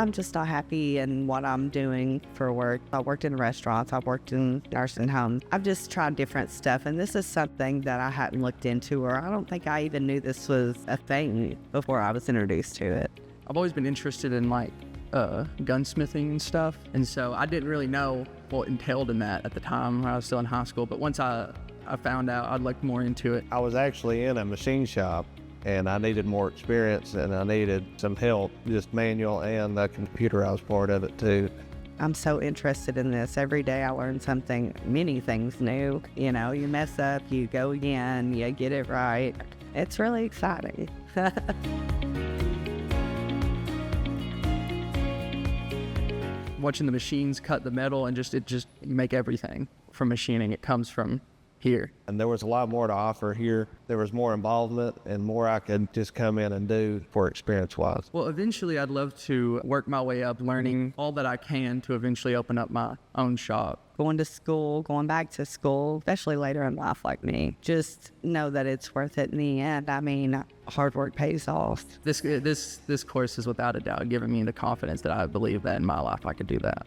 I'm just not happy in what I'm doing for work. I worked in restaurants, I worked in nursing homes. I've just tried different stuff, and this is something that I hadn't looked into, or I don't think I even knew this was a thing before I was introduced to it. I've always been interested in gunsmithing and stuff, and so I didn't really know what entailed in that at the time when I was still in high school, but once I found out, I'd looked more into it. I was actually in a machine shop, and I needed more experience, and I needed some help, just manual and the computerized part of it too. I'm so interested in this. Every day I learn something, many things new. You know, you mess up, you go again, you get it right. It's really exciting. Watching the machines cut the metal and you make everything from machining. It comes from here. And there was a lot more to offer here. There was more involvement and more I could just come in and do for experience-wise. Well, eventually I'd love to work my way up, learning all that I can to eventually open up my own shop. Going to school, going back to school, especially later in life like me, just know that it's worth it in the end. I mean, hard work pays off. This course is without a doubt giving me the confidence that I believe that in my life I could do that.